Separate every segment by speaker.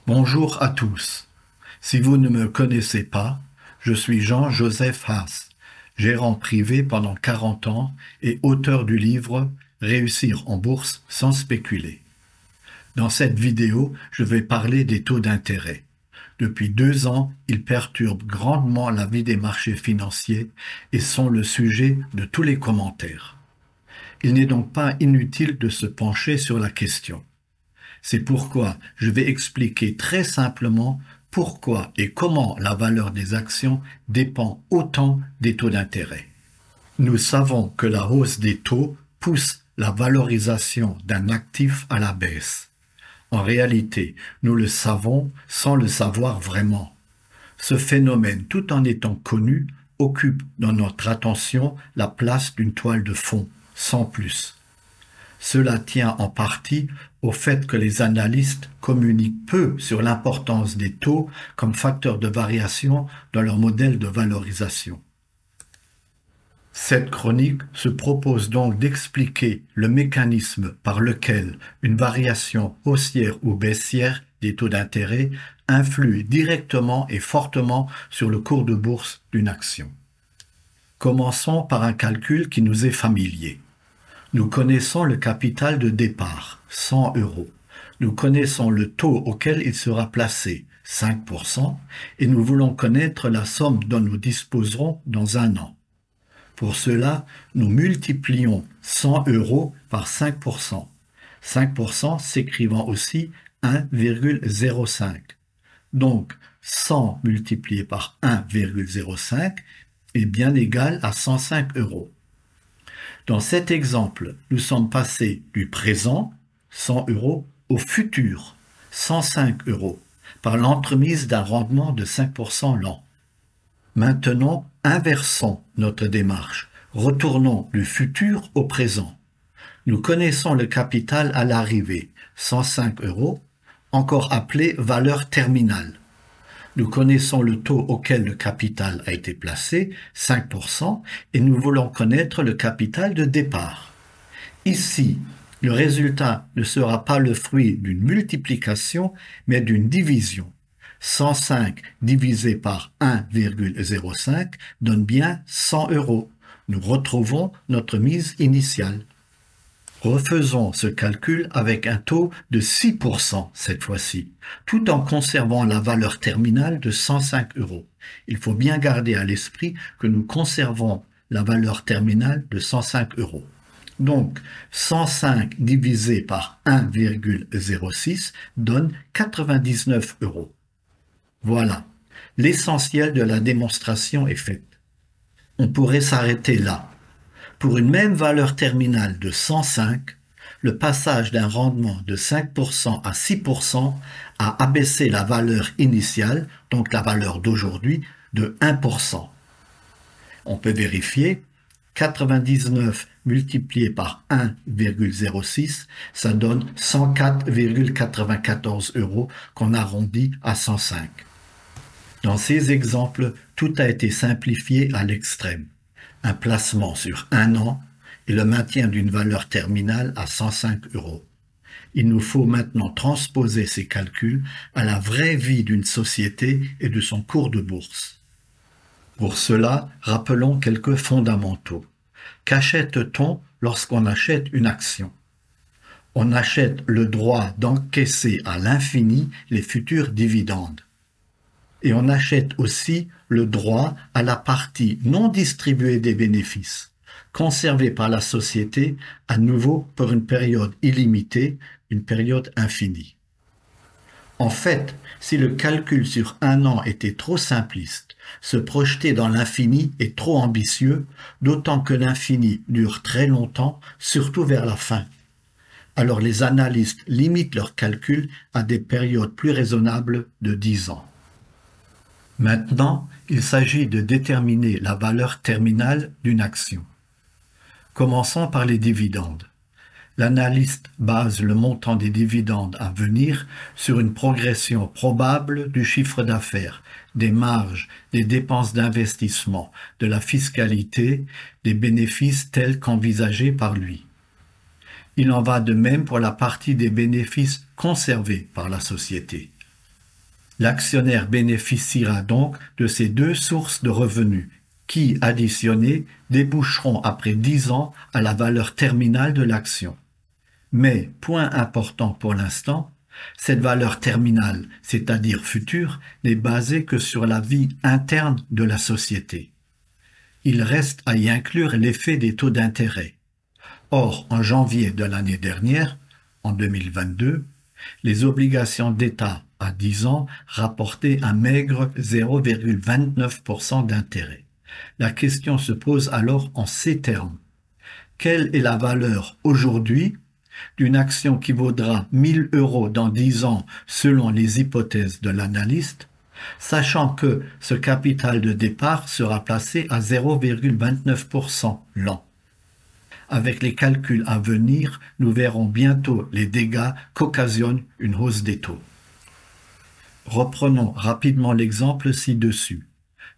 Speaker 1: Bonjour à tous. Si vous ne me connaissez pas, je suis Jean-Joseph Haas, gérant privé pendant 40 ans et auteur du livre Réussir en bourse sans spéculer. Dans cette vidéo, je vais parler des taux d'intérêt. Depuis 2 ans, ils perturbent grandement la vie des marchés financiers et sont le sujet de tous les commentaires. Il n'est donc pas inutile de se pencher sur la question. C'est pourquoi je vais expliquer très simplement pourquoi et comment la valeur des actions dépend autant des taux d'intérêt. Nous savons que la hausse des taux pousse la valorisation d'un actif à la baisse. En réalité, nous le savons sans le savoir vraiment. Ce phénomène, tout en étant connu, occupe dans notre attention la place d'une toile de fond, sans plus. Cela tient en partie au fait que les analystes communiquent peu sur l'importance des taux comme facteur de variation dans leur modèle de valorisation. Cette chronique se propose donc d'expliquer le mécanisme par lequel une variation haussière ou baissière des taux d'intérêt influe directement et fortement sur le cours de bourse d'une action. Commençons par un calcul qui nous est familier. Nous connaissons le capital de départ, 100 €. Nous connaissons le taux auquel il sera placé, 5%, et nous voulons connaître la somme dont nous disposerons dans un an. Pour cela, nous multiplions 100 € par 5%. 5% s'écrivant aussi 1,05. Donc, 100 multiplié par 1,05 est bien égal à 105 €. Dans cet exemple, nous sommes passés du présent, 100 €, au futur, 105 €, par l'entremise d'un rendement de 5% l'an. Maintenant, inversons notre démarche. Retournons du futur au présent. Nous connaissons le capital à l'arrivée, 105 €, encore appelé valeur terminale. Nous connaissons le taux auquel le capital a été placé, 5%, et nous voulons connaître le capital de départ. Ici, le résultat ne sera pas le fruit d'une multiplication, mais d'une division. 105 divisé par 1,05 donne bien 100 €. Nous retrouvons notre mise initiale. Refaisons ce calcul avec un taux de 6% cette fois-ci, tout en conservant la valeur terminale de 105 €. Il faut bien garder à l'esprit que nous conservons la valeur terminale de 105 €. Donc, 105 divisé par 1,06 donne 99 €. Voilà, l'essentiel de la démonstration est fait. On pourrait s'arrêter là. Pour une même valeur terminale de 105, le passage d'un rendement de 5% à 6% a abaissé la valeur initiale, donc la valeur d'aujourd'hui, de 1%. On peut vérifier, 99 multiplié par 1,06, ça donne 104,94 € qu'on arrondit à 105. Dans ces exemples, tout a été simplifié à l'extrême. Un placement sur un an et le maintien d'une valeur terminale à 105 €. Il nous faut maintenant transposer ces calculs à la vraie vie d'une société et de son cours de bourse. Pour cela, rappelons quelques fondamentaux. Qu'achète-t-on lorsqu'on achète une action? On achète le droit d'encaisser à l'infini les futurs dividendes. Et on achète aussi le droit à la partie non distribuée des bénéfices, conservée par la société à nouveau pour une période illimitée, une période infinie. En fait, si le calcul sur un an était trop simpliste, se projeter dans l'infini est trop ambitieux, d'autant que l'infini dure très longtemps, surtout vers la fin. Alors les analystes limitent leurs calculs à des périodes plus raisonnables de 10 ans. Maintenant, il s'agit de déterminer la valeur terminale d'une action. Commençons par les dividendes. L'analyste base le montant des dividendes à venir sur une progression probable du chiffre d'affaires, des marges, des dépenses d'investissement, de la fiscalité, des bénéfices tels qu'envisagés par lui. Il en va de même pour la partie des bénéfices conservés par la société. L'actionnaire bénéficiera donc de ces deux sources de revenus qui, additionnées, déboucheront après 10 ans à la valeur terminale de l'action. Mais, point important pour l'instant, cette valeur terminale, c'est-à-dire future, n'est basée que sur la vie interne de la société. Il reste à y inclure l'effet des taux d'intérêt. Or, en janvier de l'année dernière, en 2022, les obligations d'État à 10 ans rapportaient un maigre 0,29% d'intérêt. La question se pose alors en ces termes. Quelle est la valeur aujourd'hui d'une action qui vaudra 1000 € dans 10 ans selon les hypothèses de l'analyste, sachant que ce capital de départ sera placé à 0,29% l'an. Avec les calculs à venir, nous verrons bientôt les dégâts qu'occasionne une hausse des taux. Reprenons rapidement l'exemple ci-dessus.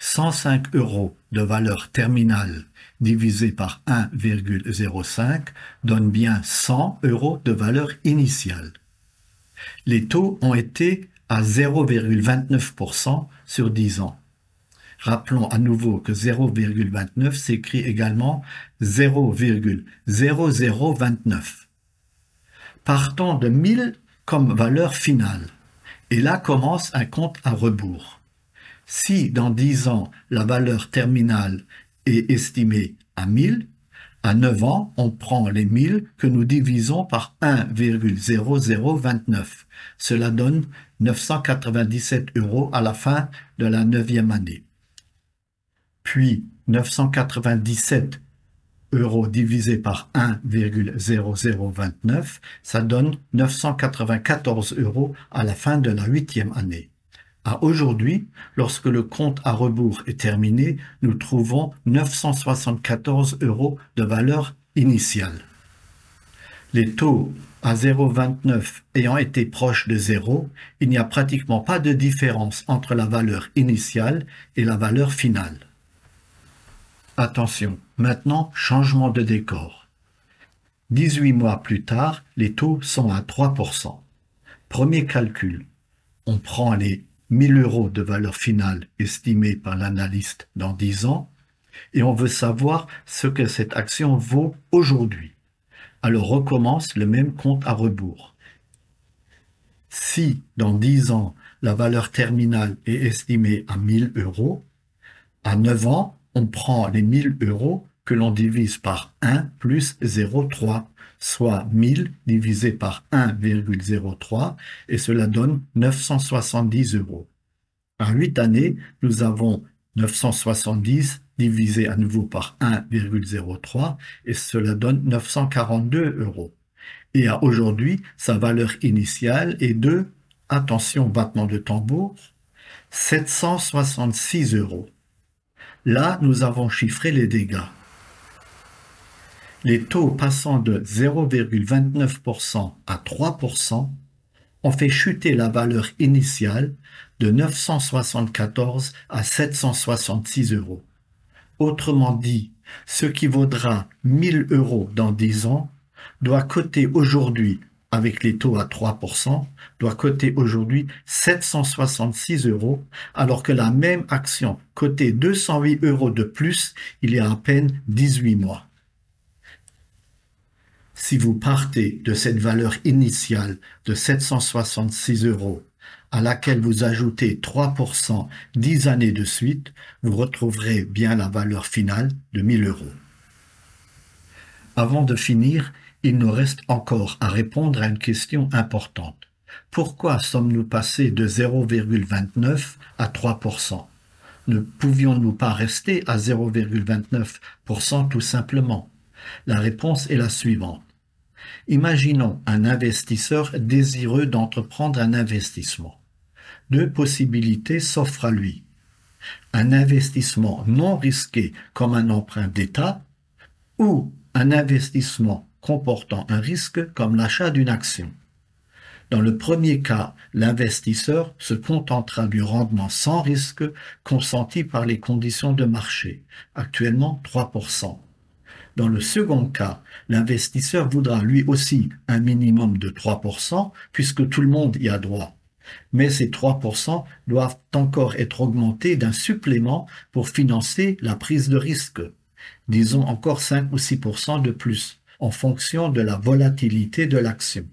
Speaker 1: 105 € de valeur terminale divisé par 1,05 donne bien 100 € de valeur initiale. Les taux ont été à 0,29% sur 10 ans. Rappelons à nouveau que 0,29 s'écrit également 0,0029. Partons de 1000 comme valeur finale. Et là commence un compte à rebours. Si dans 10 ans, la valeur terminale est estimée à 1000, à 9 ans, on prend les 1000 que nous divisons par 1,0029. Cela donne 997 € à la fin de la 9e année. Puis 997 € divisé par 1,0029, ça donne 994 € à la fin de la 8e année. À aujourd'hui, lorsque le compte à rebours est terminé, nous trouvons 974 € de valeur initiale. Les taux à 0,29 ayant été proches de 0, il n'y a pratiquement pas de différence entre la valeur initiale et la valeur finale. Attention, maintenant, changement de décor. 18 mois plus tard, les taux sont à 3%. Premier calcul, on prend les 1000 € de valeur finale estimée par l'analyste dans 10 ans et on veut savoir ce que cette action vaut aujourd'hui. Alors recommence le même compte à rebours. Si dans 10 ans, la valeur terminale est estimée à 1000 €, à 9 ans, on prend les 1000 € que l'on divise par 1 plus 0,3, soit 1000 divisé par 1,03, et cela donne 970 €. À 8 années, nous avons 970 divisé à nouveau par 1,03, et cela donne 942 €. Et à aujourd'hui, sa valeur initiale est de, attention, battement de tambour, 766 €. Là, nous avons chiffré les dégâts. Les taux passant de 0,29% à 3% ont fait chuter la valeur initiale de 974 à 766 €. Autrement dit, ce qui vaudra 1000 € dans 10 ans doit coter aujourd'hui, avec les taux à 3%, doit coter aujourd'hui 766 €, alors que la même action cotait 208 € de plus il y a à peine 18 mois. Si vous partez de cette valeur initiale de 766 € à laquelle vous ajoutez 3% 10 années de suite, vous retrouverez bien la valeur finale de 1000 €. Avant de finir, il nous reste encore à répondre à une question importante. Pourquoi sommes-nous passés de 0,29 à 3%? Ne pouvions-nous pas rester à 0,29% tout simplement? La réponse est la suivante. Imaginons un investisseur désireux d'entreprendre un investissement. Deux possibilités s'offrent à lui. Un investissement non risqué comme un emprunt d'État ou un investissement comportant un risque comme l'achat d'une action. Dans le premier cas, l'investisseur se contentera du rendement sans risque consenti par les conditions de marché, actuellement 3%. Dans le second cas, l'investisseur voudra lui aussi un minimum de 3% puisque tout le monde y a droit. Mais ces 3% doivent encore être augmentés d'un supplément pour financer la prise de risque. Disons encore 5 ou 6% de plus, en fonction de la volatilité de l'action.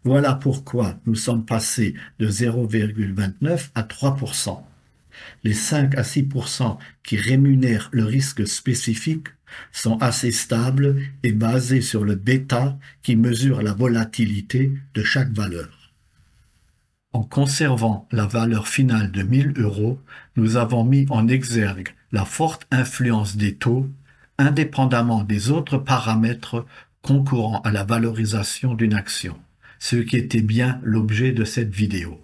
Speaker 1: Voilà pourquoi nous sommes passés de 0,29 à 3%. Les 5 à 6% qui rémunèrent le risque spécifique sont assez stables et basés sur le bêta qui mesure la volatilité de chaque valeur. En conservant la valeur finale de 1000 €, nous avons mis en exergue la forte influence des taux, indépendamment des autres paramètres concourant à la valorisation d'une action, ce qui était bien l'objet de cette vidéo.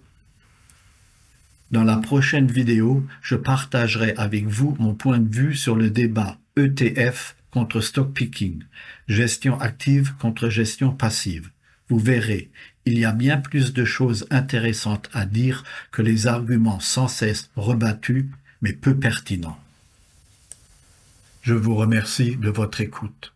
Speaker 1: Dans la prochaine vidéo, je partagerai avec vous mon point de vue sur le débat ETF contre stock picking, gestion active contre gestion passive. Vous verrez, il y a bien plus de choses intéressantes à dire que les arguments sans cesse rebattus, mais peu pertinents. Je vous remercie de votre écoute.